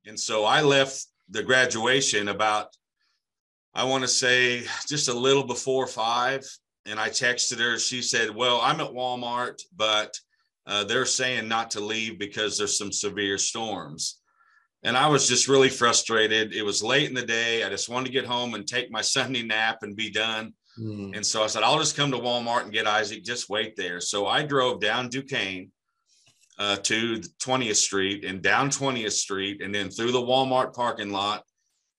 And so I left the graduation about, I want to say just a little before 5. And I texted her. She said, well, I'm at Walmart, but they're saying not to leave because there's some severe storms. And I was just really frustrated. It was late in the day. I just wanted to get home and take my Sunday nap and be done. And so I said, I'll just come to Walmart and get Isaac. Just wait there. So I drove down Duquesne to 20th Street and down 20th Street and then through the Walmart parking lot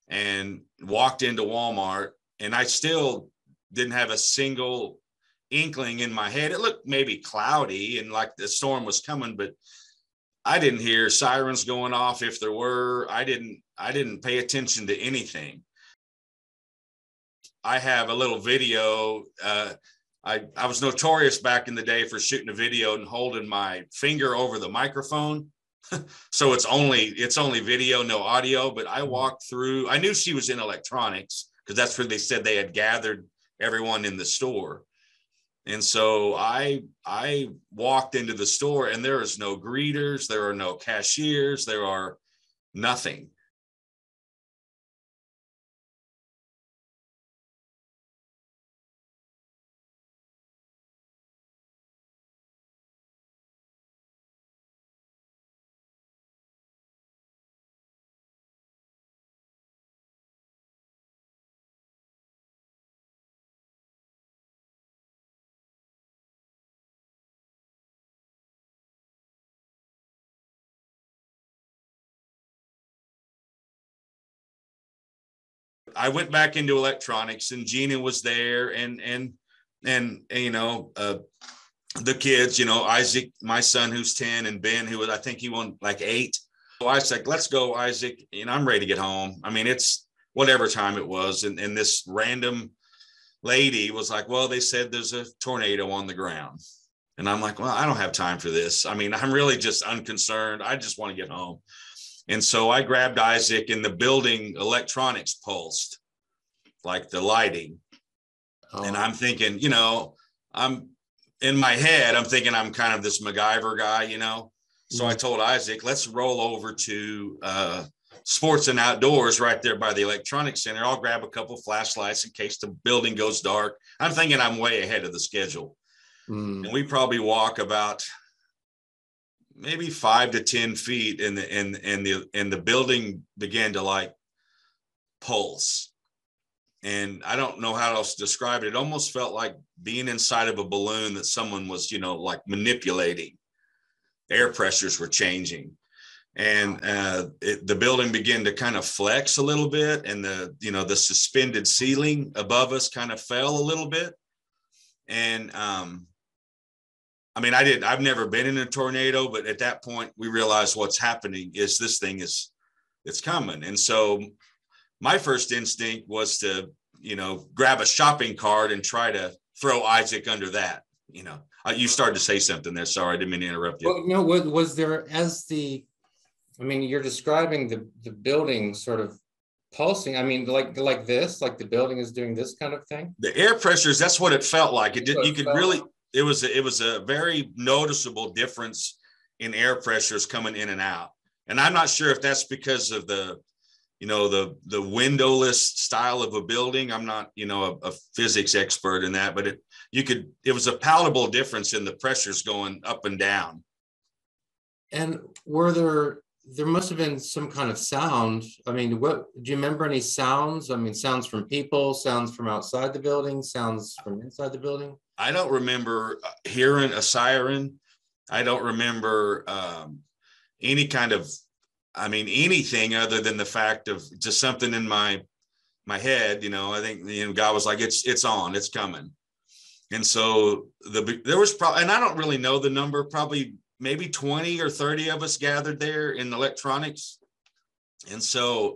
and walked into Walmart. And I still didn't have a single inkling in my head. It looked maybe cloudy and like the storm was coming, but I didn't hear sirens going off. If there were, I didn't pay attention to anything. I have a little video. I was notorious back in the day for shooting a video and holding my finger over the microphone. So it's only video, no audio, but I walked through. I knew she was in electronics because that's where they said they had gathered everyone in the store. And so I walked into the store and there is no greeters. There are no cashiers. There are nothing. I went back into electronics and Gina was there and you know, the kids, you know, Isaac, my son, who's 10, and Ben, who was, I think he won like 8. So I said, let's go, Isaac. And I'm ready to get home. I mean, it's whatever time it was. And this random lady was like, well, they said there's a tornado on the ground. And I'm like, well, I don't have time for this. I mean, I'm really just unconcerned. I just want to get home. And so I grabbed Isaac and the building electronics pulsed, like the lighting. Oh. And I'm thinking, you know, I'm in my head, I'm thinking I'm kind of this MacGyver guy, you know. So I told Isaac, let's roll over to Sports and Outdoors right there by the Electronics Center. I'll grab a couple of flashlights in case the building goes dark. I'm thinking I'm way ahead of the schedule. And we probably walk about maybe 5 to 10 feet and the building began to like pulse. And I don't know how else to describe it. It almost felt like being inside of a balloon that someone was, you know, like manipulating. Air pressures were changing. And the building began to kind of flex a little bit. And the suspended ceiling above us kind of fell a little bit. And I mean, I've never been in a tornado, but at that point we realized what's happening is this thing it's coming. And so my first instinct was to, you know, grab a shopping cart and try to throw Isaac under that. You know, you started to say something there. Sorry, I didn't mean to interrupt you. Well, no, was there I mean, you're describing the building sort of pulsing. I mean, like this, like the building is doing this kind of thing. The air pressures, that's what it felt like. It did. You could really. It was a very noticeable difference in air pressures coming in and out. And I'm not sure if that's because of the windowless style of a building. I'm not, you know, a physics expert in that, but it was a palatable difference in the pressures going up and down. And there must have been some kind of sound. I mean, do you remember any sounds? I mean, sounds from people, sounds from outside the building, sounds from inside the building? I don't remember hearing a siren. I don't remember any kind of, I mean, anything other than the fact of just something in my head. You know, I think, you know, God was like, it's on, it's coming. And so there was probably, and I don't really know the number, probably maybe 20 or 30 of us gathered there in electronics. And so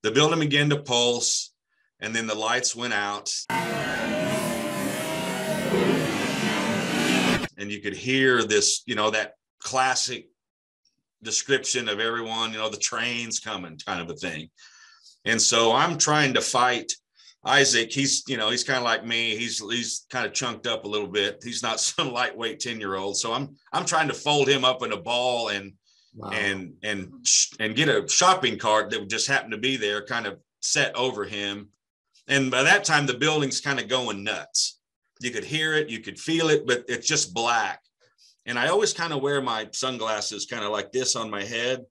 the building began to pulse and then the lights went out. And you could hear this, you know, that classic description of everyone, you know, the train's coming kind of a thing. And so I'm trying to fight Isaac. He's kind of like me. He's kind of chunked up a little bit. He's not some lightweight 10-year-old. So I'm trying to fold him up in a ball and Wow. and get a shopping cart that would just happen to be there, kind of set over him. And by that time, the building's kind of going nuts. You could hear it, you could feel it, but it's just black. And I always kind of wear my sunglasses kind of like this on my head.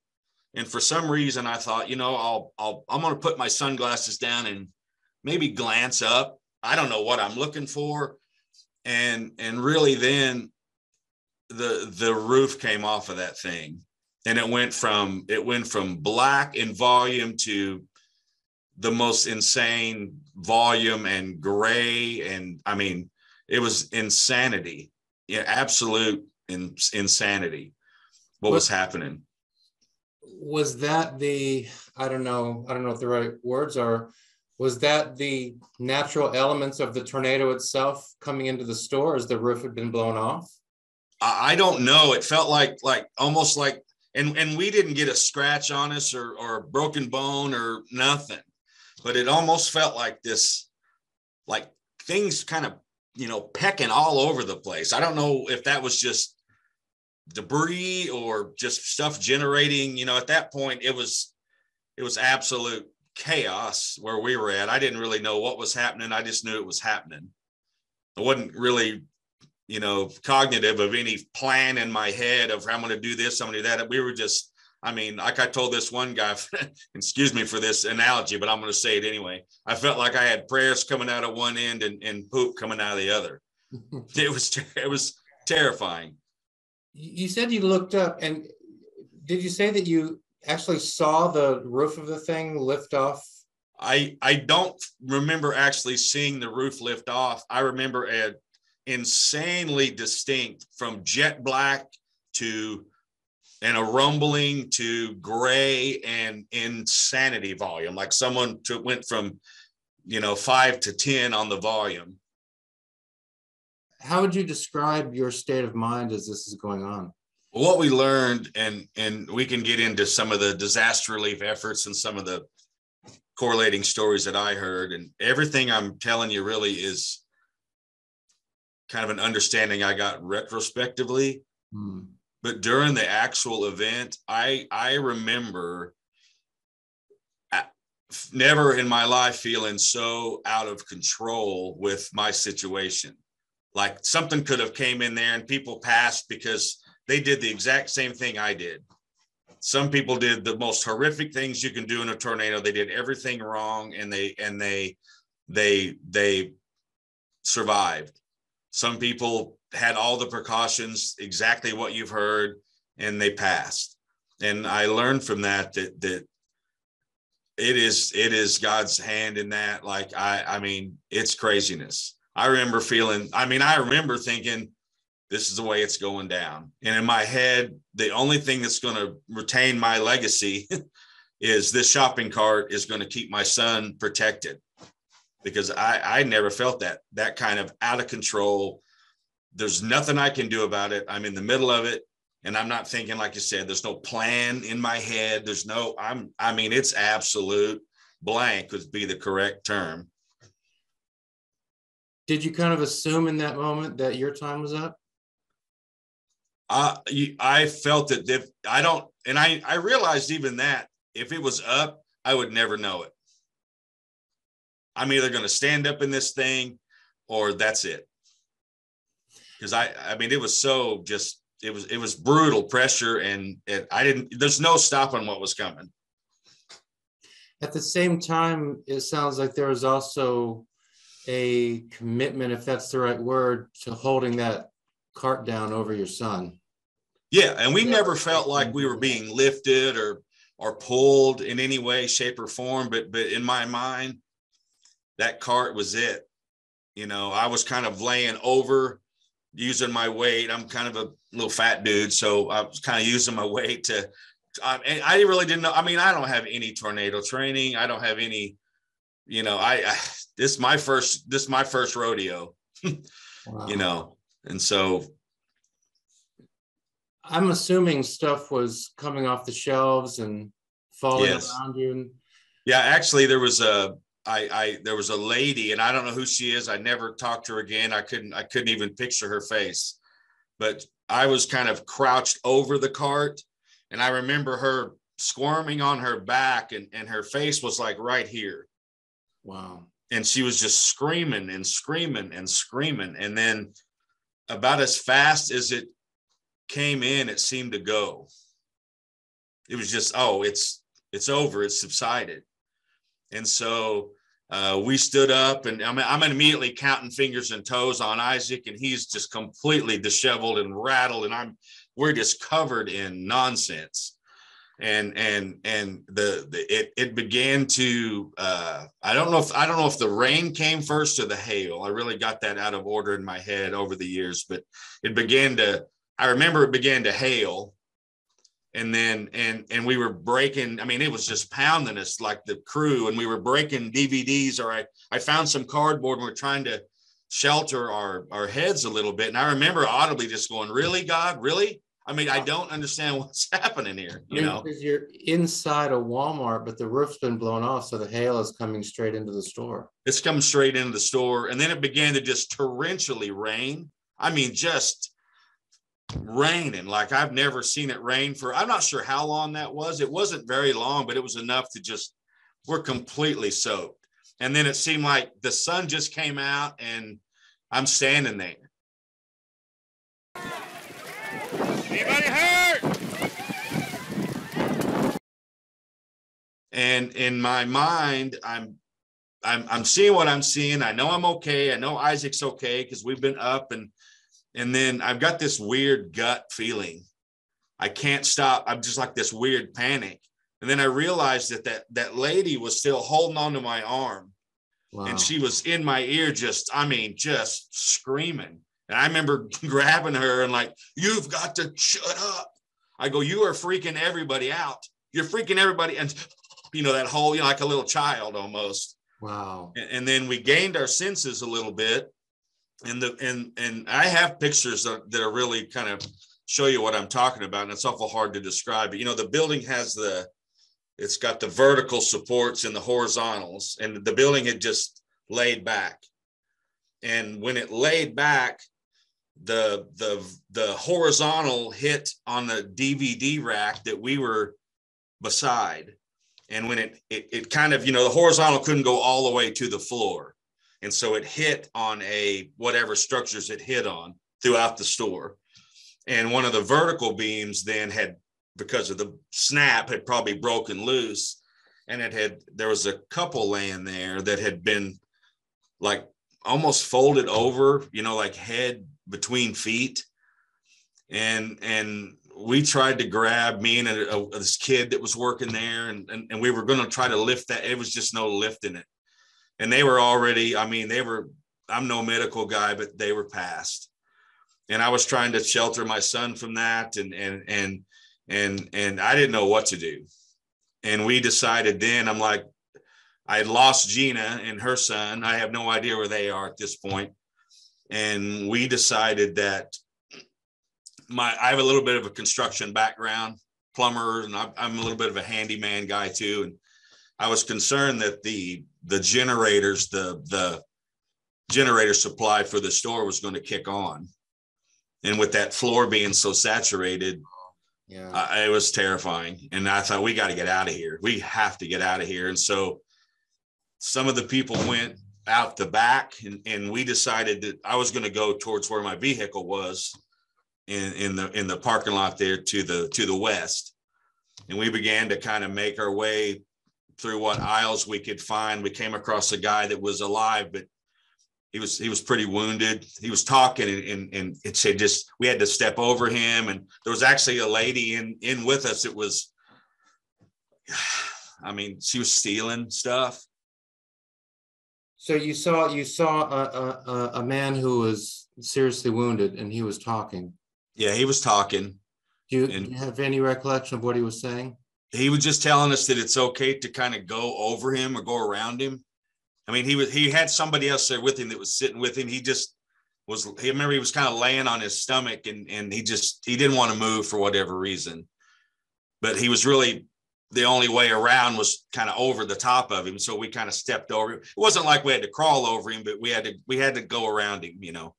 And for some reason, I thought, I'm going to put my sunglasses down and maybe glance up. I don't know what I'm looking for. And really then the roof came off of that thing. And it went from black in volume to the most insane volume and gray. And I mean, it was insanity. Yeah, absolute insanity. What was happening? Was that I don't know what the right words are. Was that the natural elements of the tornado itself coming into the store as the roof had been blown off? I don't know. It felt like almost like, and we didn't get a scratch on us or a broken bone or nothing, but it almost felt like this, like things kind of, pecking all over the place. I don't know if that was just debris or just stuff generating, at that point it was absolute chaos where we were at. I didn't really know what was happening. I just knew it was happening. I wasn't really, cognitive of any plan in my head of I'm going to do this, I'm going to do that. We were just, like I told this one guy, excuse me for this analogy, but I'm going to say it anyway. I felt like I had prayers coming out of one end and poop coming out of the other. It was terrifying. You said you looked up, and did you say that you actually saw the roof of the thing lift off? I don't remember actually seeing the roof lift off. I remember it insanely distinct from jet black to and a rumbling to gray and insanity volume, like someone went from 5 to 10 on the volume. How would you describe your state of mind as this is going on? What we learned, and we can get into some of the disaster relief efforts and some of the correlating stories that I heard, and everything I'm telling you really is kind of an understanding I got retrospectively. But during the actual event, I remember never in my life feeling so out of control with my situation. Like something could have came in there and people passed because they did the exact same thing I did. Some people did the most horrific things you can do in a tornado. They did everything wrong and they survived. Some people had all the precautions, exactly what you've heard, and they passed. And I learned from that it is God's hand in that. Like, it's craziness. I remember thinking, this is the way it's going down. And in my head, the only thing that's going to retain my legacy is this shopping cart is going to keep my son protected, because I never felt that kind of out of control. There's nothing I can do about it. I'm in the middle of it. And I'm not thinking, like you said, there's no plan in my head. It's absolute blank would be the correct term. Did you kind of assume in that moment that your time was up? I felt that if I don't, and I realized even that if it was up, I would never know it. I'm either going to stand up in this thing or that's it. Because it was so just, it was brutal pressure, and there's no stopping what was coming. At the same time, it sounds like there was also a commitment, if that's the right word, to holding that cart down over your son. Yeah, and we never felt like we were being lifted or pulled in any way, shape, or form. But in my mind, that cart was it. I was kind of laying over, using my weight. I'm kind of a little fat dude, so I was kind of using my weight to. And I really didn't know. I don't have any tornado training. I don't have any. This is my first rodeo. Wow. And so. I'm assuming stuff was coming off the shelves and falling around you. Yeah, actually, there was a lady, and I don't know who she is. I never talked to her again. I couldn't even picture her face, but I was kind of crouched over the cart, And I remember her squirming on her back, and her face was like right here. Wow. And she was just screaming and screaming and screaming. And then about as fast as it came in, it seemed to go. It was just, oh, it's over. It's subsided. And so we stood up, and I'm immediately counting fingers and toes on Isaac, and he's just completely disheveled and rattled, and we're just covered in nonsense. And it began to I don't know if the rain came first or the hail. I really got that out of order in my head over the years, but I remember it began to hail. And then and we were breaking, I mean, it was just pounding us like the crew, and we were breaking DVDs, or I found some cardboard, and we're trying to shelter our heads a little bit. And I remember audibly just going, really, God, really? I mean, I don't understand what's happening here, you know? Because you're inside a Walmart, but the roof's been blown off, so the hail is coming straight into the store. It's coming straight into the store. And then it began to just torrentially rain. I mean, just raining like I've never seen it rain for, I'm not sure how long that was. It wasn't very long, but it was enough to just, we're completely soaked. And then it seemed like the sun just came out, and I'm standing there. Anybody hurt? And in my mind, I'm seeing what I'm seeing. I know I'm okay. I know Isaac's okay because we've been up, and then I've got this weird gut feeling. I can't stop. I'm just like this weird panic. And then I realized that lady was still holding onto my arm. Wow. And she was in my ear, just screaming. And I remember grabbing her and like, you've got to shut up. I go, you are freaking everybody out. You're freaking everybody. And you know, that whole, you know, like a little child almost. Wow. And then we gained our senses a little bit. And I have pictures that are really kind of show you what I'm talking about. And it's awful hard to describe. But, you know, the building has it's got the vertical supports and the horizontals, and the building had just laid back. And when it laid back, the horizontal hit on the DVD rack that we were beside. And when it kind of, you know, the horizontal couldn't go all the way to the floor. And so it hit on whatever structures it hit on throughout the store. And one of the vertical beams then had, because of the snap, had probably broken loose. And there was a couple laying there that had been like almost folded over, you know, like head between feet. And we tried to grab me and this kid that was working there. And we were going to try to lift that. It was just no lifting it. And they were already, I mean, I'm no medical guy, but they were past. And I was trying to shelter my son from that. And I didn't know what to do. And we decided then, I'm like, I had lost Gina and her son. I have no idea where they are at this point. And we decided that I have a little bit of a construction background, plumber, and I'm a little bit of a handyman guy too. And I was concerned that the generators, the generator supply for the store was going to kick on. And with that floor being so saturated, yeah, it was terrifying. And I thought, we got to get out of here. We have to get out of here. And so some of the people went out the back, and we decided that I was going to go towards where my vehicle was in the parking lot there to the west. And we began to kind of make our way through what aisles we could find. We came across a guy that was alive, but he was pretty wounded. He was talking, and it said just, we had to step over him. And there was actually a lady in with us. It was, I mean, she was stealing stuff. So you saw a man who was seriously wounded, and he was talking. Yeah, he was talking. Do you have any recollection of what he was saying? He was just telling us that it's okay to kind of go over him or go around him. I mean, he had somebody else there with him that was sitting with him. He remember he was kind of laying on his stomach, and he didn't want to move for whatever reason. But he was really, the only way around was kind of over the top of him. So we kind of stepped over him. It wasn't like we had to crawl over him, but we had to go around him, you know.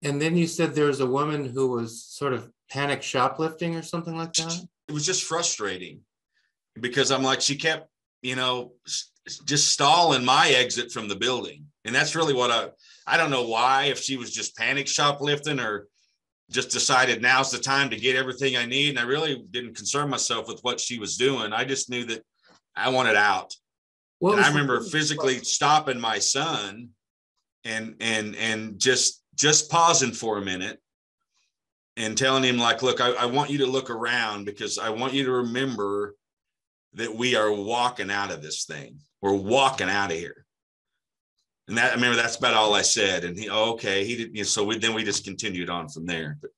And then you said there was a woman who was sort of panic shoplifting or something like that. It was just frustrating because I'm like, she kept, you know, just stalling my exit from the building. And that's really what I don't know why, if she was just panic shoplifting or just decided now's the time to get everything I need. And I really didn't concern myself with what she was doing. I just knew that I wanted out. And I remember physically stopping my son and just pausing for a minute and telling him, like, look, I want you to look around because I want you to remember that we are walking out of this thing. We're walking out of here. And that, I remember that's about all I said. And he, oh, okay. He did. You know, so then we just continued on from there. But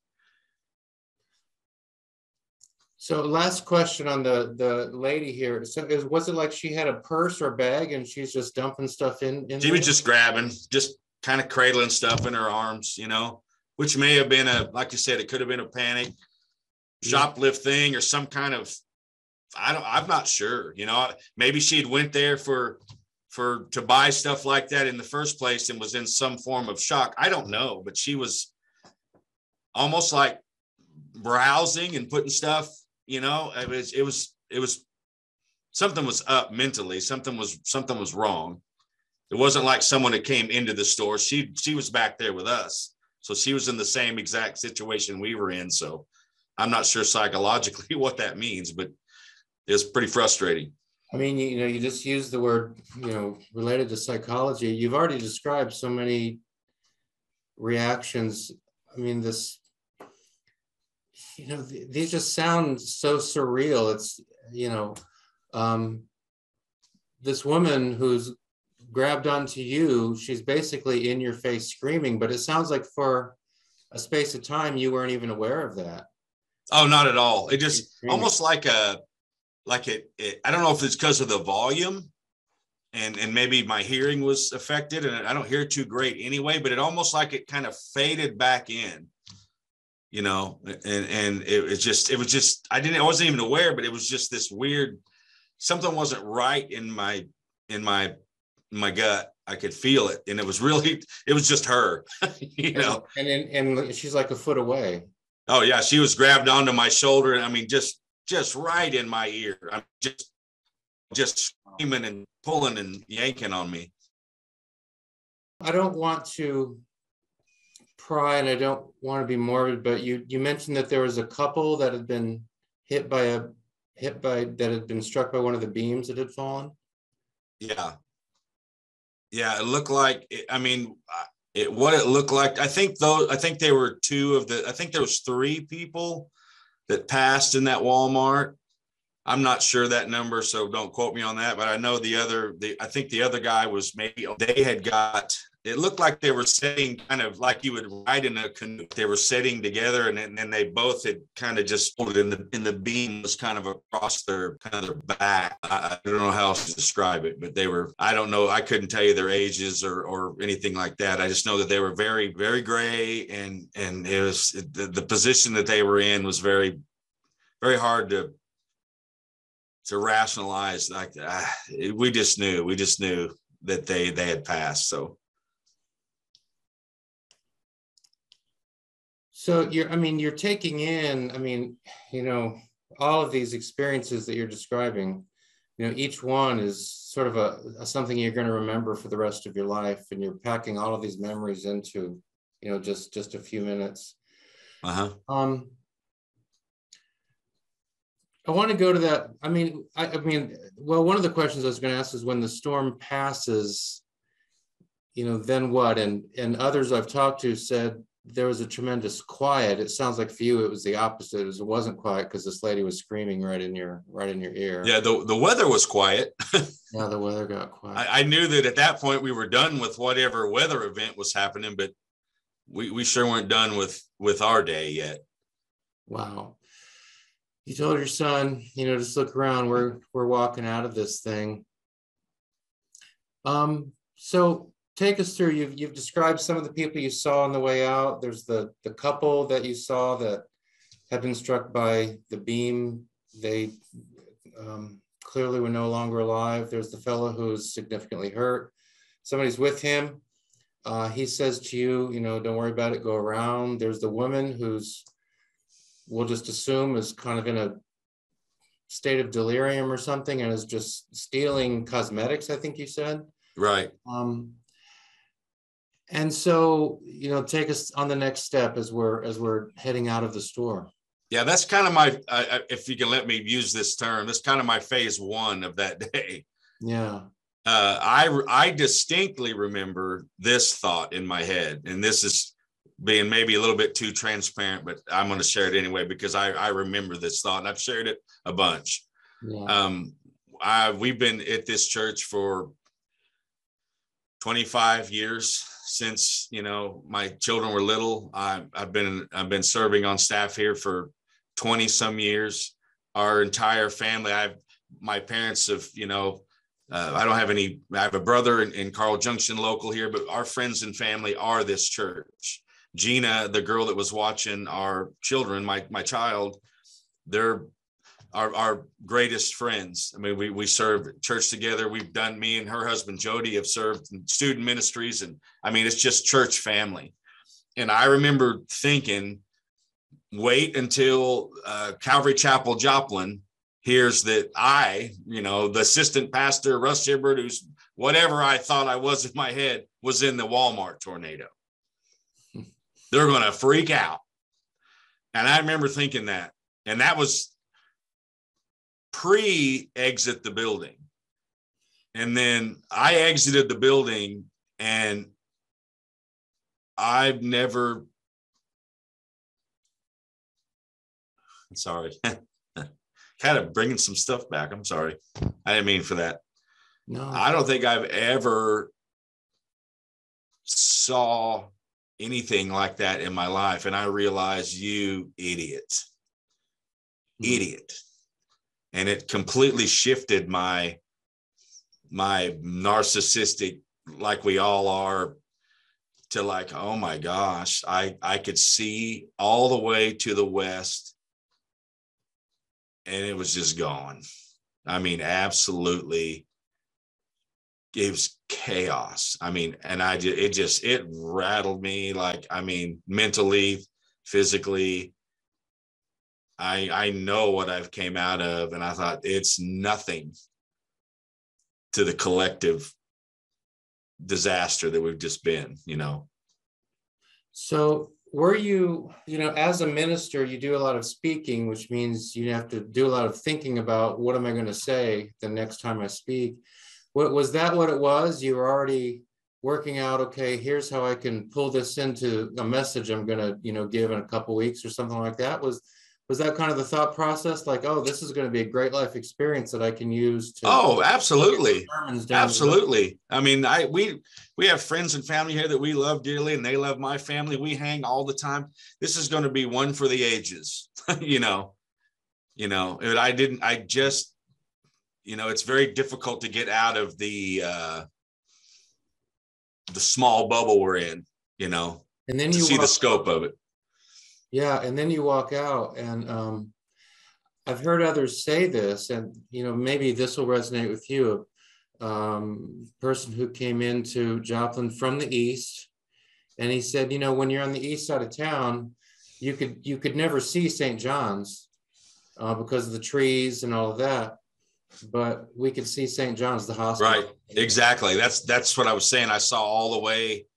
so last question on the lady here. So was it like she had a purse or bag and she's just dumping stuff in she was just grabbing, just kind of cradling stuff in her arms, you know, which may have been like you said, it could have been a panic shoplift thing or some kind of, I'm not sure, you know, maybe she'd went there to buy stuff like that in the first place and was in some form of shock. I don't know, but she was almost like browsing and putting stuff, you know, it was something was up mentally. Something was wrong. It wasn't like someone that came into the store. She was back there with us. So she was in the same exact situation we were in. So I'm not sure psychologically what that means, but it's pretty frustrating. I mean, you know, you just use the word, you know, related to psychology. You've already described so many reactions. I mean, this, you know, these just sound so surreal. It's, you know, this woman who's grabbed onto you, she's basically in your face screaming, but it sounds like for a space of time, you weren't even aware of that. Oh, not at all. It just almost like I don't know if it's because of the volume and maybe my hearing was affected and I don't hear too great anyway, but it almost like it kind of faded back in, you know, and it was just, I wasn't even aware, but it was just this weird, something wasn't right in my gut. I could feel it. And it was just her, you know, and she's like a foot away. Oh yeah. She was grabbed onto my shoulder. And I mean, just right in my ear. I'm just screaming and pulling and yanking on me. I don't want to pry and I don't want to be morbid, but you mentioned that there was a couple that had been that had been struck by one of the beams that had fallen. Yeah. Yeah. It looked like, what it looked like. I think there were I think there was 3 people that passed in that Walmart. I'm not sure that number, so don't quote me on that, but I know I think the other guy was it looked like they were sitting kind of like you would ride in a canoe. They were sitting together and then they both had kind of just in the beam was kind of across their back. I don't know how else to describe it, but I don't know. I couldn't tell you their ages or anything like that. I just know that they were very, very gray and it was the position that they were in was very, very hard to rationalize. Like we just knew that they had passed. So you're taking in, you know, all of these experiences that you're describing, you know, each one is sort of a something you're going to remember for the rest of your life. And you're packing all of these memories into, you know, just a few minutes. Uh-huh. I want to go to that. Well, one of the questions I was going to ask is when the storm passes, you know, then what? And others I've talked to said there was a tremendous quiet. It sounds like for you, it was the opposite. It wasn't quiet because this lady was screaming right in your ear. Yeah. The weather was quiet. Yeah. The weather got quiet. I knew that at that point we were done with whatever weather event was happening, but we sure weren't done with our day yet. Wow. You told your son, you know, just look around. We're walking out of this thing. So take us through. You've described some of the people you saw on the way out. There's the couple that you saw that had been struck by the beam. They clearly were no longer alive. There's the fellow who's significantly hurt. Somebody's with him. He says to you, don't worry about it, go around. There's the woman who's, we'll just assume, is kind of in a state of delirium or something and is just stealing cosmetics, I think you said. Right. And so, take us on the next step as we're heading out of the store. Yeah, that's kind of my, if you can let me use this term, that's kind of my phase one of that day. Yeah. I distinctly remember this thought in my head, and this is being maybe a little bit too transparent, but I'm going to share it anyway because I remember this thought, and I've shared it a bunch. Yeah. We've been at this church for 25 years since my children were little. I've been serving on staff here for 20 some years. Our entire family. My parents have I don't have any. I have a brother in Carl Junction local here, but our friends and family are this church. Gina, the girl that was watching our children, my child, they're our greatest friends. I mean, we serve church together. Me and her husband, Jody, have served in student ministries. And I mean, it's just church family. And I remember thinking, wait until Calvary Chapel Joplin hears that the assistant pastor, Russ Hibbert, who's whatever I thought I was in my head, was in the Walmart tornado. They're going to freak out. And I remember thinking that. And that was pre-exit the building. And then I exited the building, and I've never, sorry, kind of bringing some stuff back. I'm sorry. I didn't mean for that. No, I don't think I've ever saw anything like that in my life. And I realized, you idiot. And it completely shifted my narcissistic, like we all are, to like, oh my gosh, I could see all the way to the west, and it was just gone. I mean, absolutely, it was chaos. I mean, and it rattled me, like, I mean, mentally, physically. I know what I've came out of, and I thought it's nothing to the collective disaster that we've just been, So were you, as a minister, you do a lot of speaking, which means you have to do a lot of thinking about what am I going to say the next time I speak. Was that what it was? You were already working out, okay, here's how I can pull this into a message I'm going to, give in a couple of weeks or something like that? Was that kind of the thought process? Like, oh, this is going to be a great life experience that I can use to. Oh, absolutely. Absolutely. I mean, we have friends and family here that we love dearly, and they love my family. We hang all the time. This is going to be one for the ages, it's very difficult to get out of the small bubble we're in, and then to see the scope of it. Yeah. And then you walk out, and I've heard others say this, and, maybe this will resonate with you. Person who came into Joplin from the East, and he said, when you're on the east side of town, you could never see St. John's because of the trees and all of that. But we could see St. John's, the hospital. Right. Exactly. That's what I was saying. I saw all the way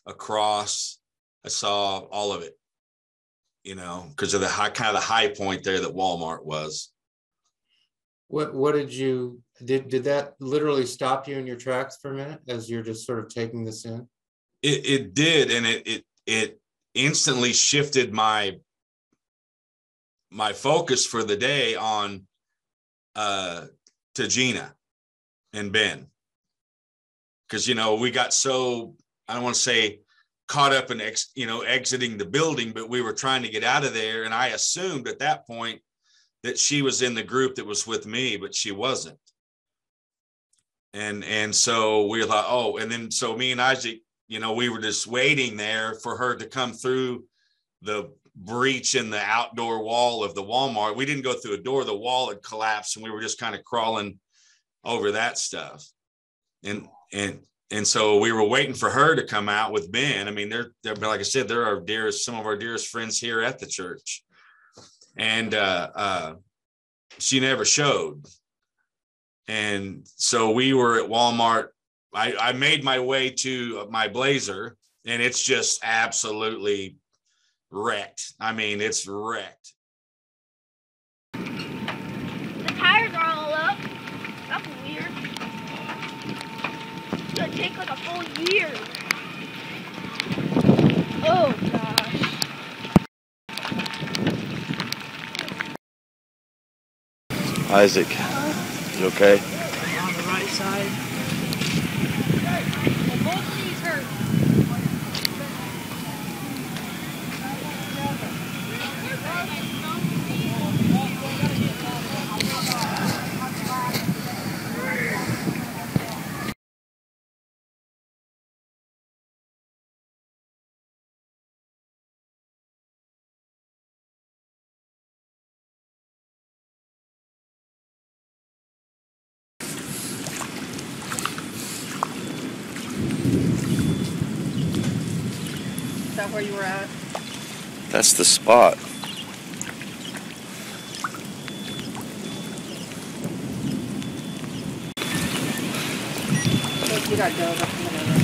across. I saw all of it. Because of the high point there that Walmart was. What did that literally stop you in your tracks for a minute as you're just sort of taking this in? It did, and it instantly shifted my focus for the day on to Gina and Ben, because we got so, I don't want to say caught up in exiting the building, but we were trying to get out of there, and I assumed at that point that she was in the group that was with me, but she wasn't. And so we thought, oh, and then so me and Isaac, we were just waiting there for her to come through the breach in the outdoor wall of the Walmart. We didn't go through a door, the wall had collapsed, and we were just kind of crawling over that stuff. And and so we were waiting for her to come out with Ben. I mean, they're like I said, they're some of our dearest friends here at the church. And she never showed. And so we were at Walmart. I made my way to my Blazer, and it's just absolutely wrecked. I mean, it's wrecked. The tires are all up. That's weird. It's gonna take like a full year. Oh gosh. Isaac, you okay? On the right side. Well, both knees hurt. Is that where you were at? That's the spot. You got dove up in the middle.